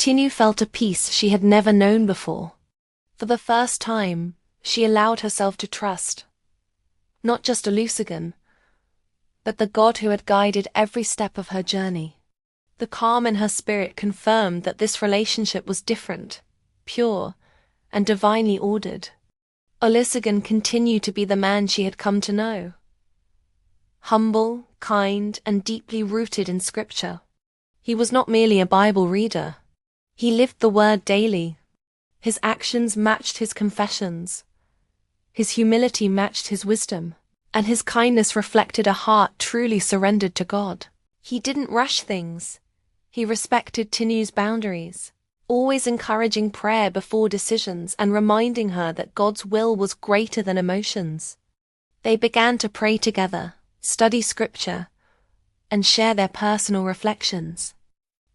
Tinu felt a peace she had never known before. For the first time, she allowed herself to trust, not just Olusegun, but the God who had guided every step of her journey. The calm in her spirit confirmed that this relationship was different, pure, and divinely ordered. Olusegun continued to be the man she had come to know. Humble, kind, and deeply rooted in scripture. He was not merely a Bible reader. He lived the word daily. His actions matched his confessions. His humility matched his wisdom, and his kindness reflected a heart truly surrendered to God. He didn't rush things. He respected Tinu's boundaries, always encouraging prayer before decisions and reminding her that God's will was greater than emotions. They began to pray together, study scripture, and share their personal reflections.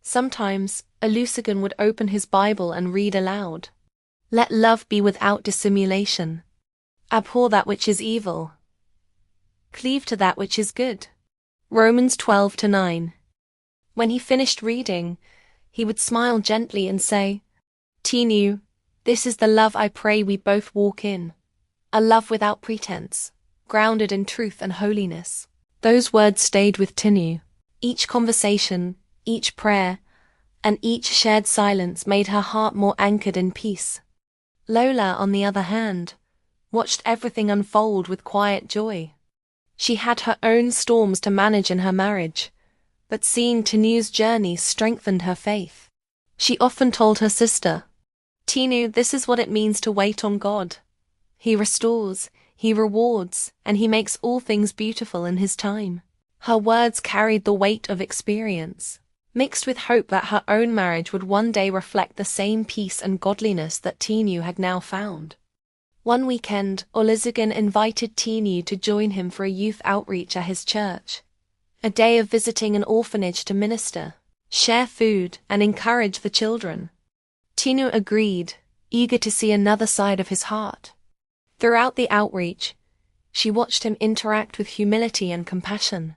Sometimes, Olusegun would open his Bible and read aloud. Let love be without dissimulation. Abhor that which is evil. Cleave to that which is good. Romans 12:9. When he finished reading, he would smile gently and say, Tinu, this is the love I pray we both walk in. A love without pretense, grounded in truth and holiness. Those words stayed with Tinu. Each conversation, each prayer, and each shared silence made her heart more anchored in peace. Lola, on the other hand, watched everything unfold with quiet joy. She had her own storms to manage in her marriage, but seeing Tinu's journey strengthened her faith. She often told her sister, Tinu, this is what it means to wait on God. He restores, He rewards, and He makes all things beautiful in His time. Her words carried the weight of experience, mixed with hope that her own marriage would one day reflect the same peace and godliness that Tinu had now found. One weekend, Olusegun invited Tinu to join him for a youth outreach at his church. A day of visiting an orphanage to minister, share food, and encourage the children. Tinu agreed, eager to see another side of his heart. Throughout the outreach, she watched him interact with humility and compassion.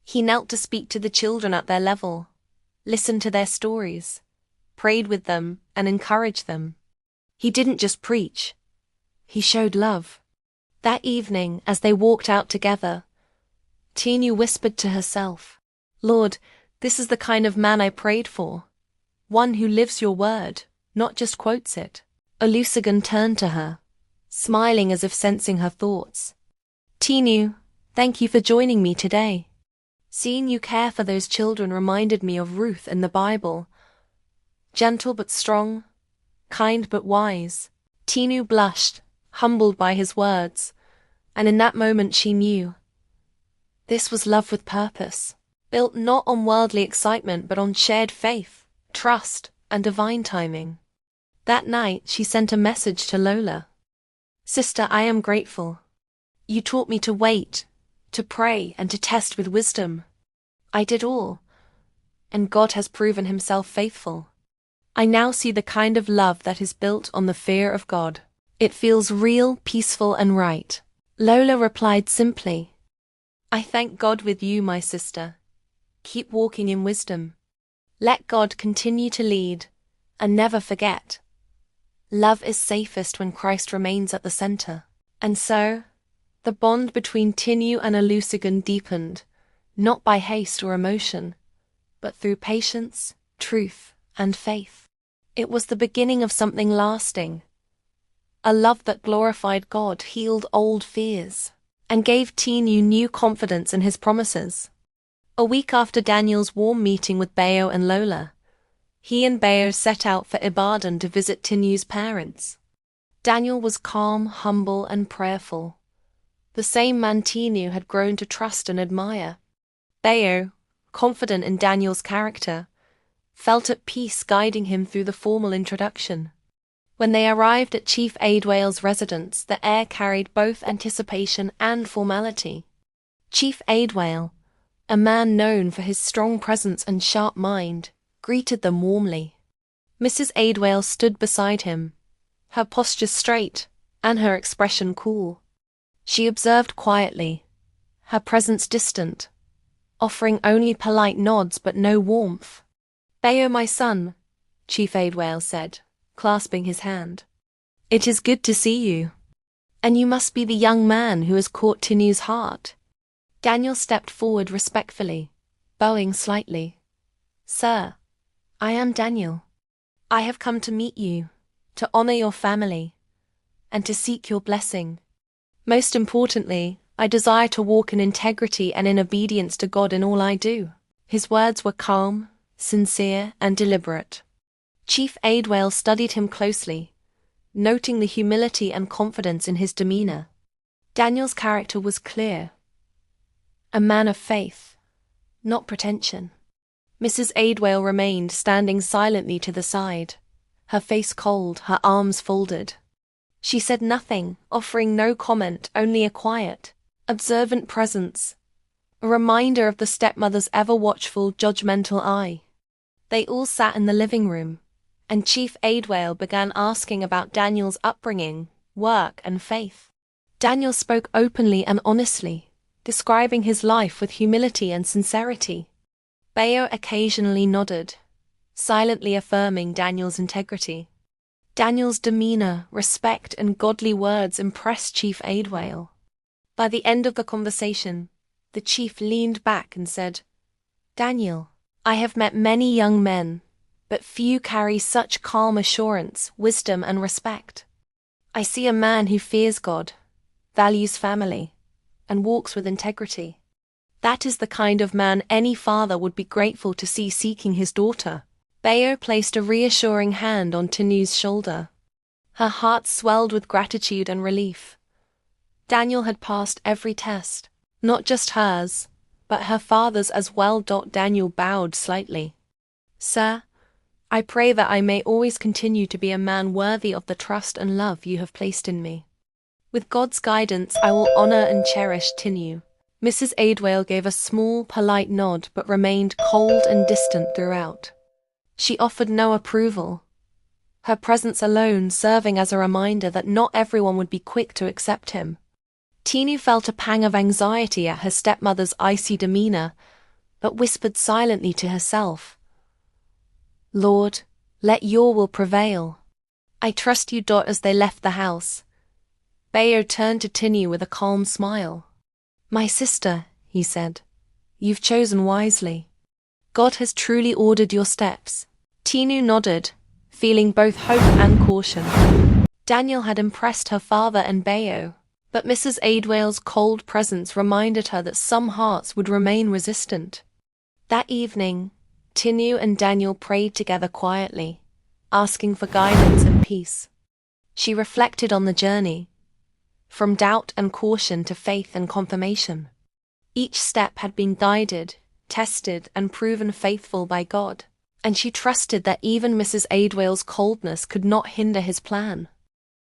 He knelt to speak to the children at their level, listened to their stories, prayed with them, and encouraged them. He didn't just preach. He showed love. That evening, as they walked out together, Tinu whispered to herself, Lord, this is the kind of man I prayed for. One who lives your word, not just quotes it. Olusegun turned to her, smiling as if sensing her thoughts. Tinu, thank you for joining me today. Seeing you care for those children reminded me of Ruth in the Bible. Gentle but strong, kind but wise. Tinu blushed, humbled by his words, and in that moment she knew. This was love with purpose, built not on worldly excitement but on shared faith, trust, and divine timing. That night she sent a message to Lola. Sister, I am grateful. You taught me to wait, to pray, and to test with wisdom. I did all, and God has proven Himself faithful. I now see the kind of love that is built on the fear of God. It feels real, peaceful, and right. Lola replied simply, I thank God with you, my sister. Keep walking in wisdom. Let God continue to lead, and never forget. Love is safest when Christ remains at the center. And so, the bond between Tinu and Olusegun deepened, not by haste or emotion, but through patience, truth, and faith. It was the beginning of something lasting. A love that glorified God, healed old fears, and gave Tinu new confidence in his promises. A week after Daniel's warm meeting with Bayo and Lola, he and Bayo set out for Ibadan to visit Tinu's parents. Daniel was calm, humble, and prayerful. The same man Tinu had grown to trust and admire. Bayo, confident in Daniel's character, felt at peace guiding him through the formal introduction. When they arrived at Chief Aidwale's residence, the air carried both anticipation and formality. Chief Aidwale, a man known for his strong presence and sharp mind, greeted them warmly. Mrs. Aidwale stood beside him, her posture straight and her expression cool. She observed quietly, her presence distant, offering only polite nods but no warmth. Bayo, my son, Chief Adewale said, clasping his hand. "It is good to see you. And you must be the young man who has caught Tinu's heart." Daniel stepped forward respectfully, bowing slightly. "Sir, I am Daniel. I have come to meet you, to honor your family, and to seek your blessing. Most importantly, I desire to walk in integrity and in obedience to God in all I do." His words were calm, sincere, and deliberate. Chief Adewale studied him closely, noting the humility and confidence in his demeanor. Daniel's character was clear. A man of faith, not pretension. Mrs. Adewale remained standing silently to the side, her face cold, her arms folded. She said nothing, offering no comment, only a quiet, observant presence, a reminder of the stepmother's ever-watchful, judgmental eye. They all sat in the living room, and Chief Adewale began asking about Daniel's upbringing, work, and faith. Daniel spoke openly and honestly, describing his life with humility and sincerity. Bayo occasionally nodded, silently affirming Daniel's integrity. Daniel's demeanor, respect, and godly words impressed Chief Adewale. By the end of the conversation, the chief leaned back and said, "Daniel, I have met many young men, but few carry such calm assurance, wisdom, and respect. I see a man who fears God, values family, and walks with integrity. That is the kind of man any father would be grateful to see seeking his daughter." Bayo placed a reassuring hand on Tinu's shoulder. Her heart swelled with gratitude and relief. Daniel had passed every test, not just hers, but her father's as well. Daniel bowed slightly. "Sir, I pray that I may always continue to be a man worthy of the trust and love you have placed in me. With God's guidance, I will honor and cherish Tinu." Mrs. Adewale gave a small, polite nod but remained cold and distant throughout. She offered no approval, her presence alone serving as a reminder that not everyone would be quick to accept him. Tinu felt a pang of anxiety at her stepmother's icy demeanor, but whispered silently to herself, "Lord, let your will prevail. I trust you." As they left the house, Bayo turned to Tinu with a calm smile. "My sister," he said, "you've chosen wisely. God has truly ordered your steps." Tinu nodded, feeling both hope and caution. Daniel had impressed her father and Bayo, but Mrs. Adewale's cold presence reminded her that some hearts would remain resistant. That evening, Tinu and Daniel prayed together quietly, asking for guidance and peace. She reflected on the journey, from doubt and caution to faith and confirmation. Each step had been guided, tested, and proven faithful by God, and she trusted that even Mrs. Adewale's coldness could not hinder his plan.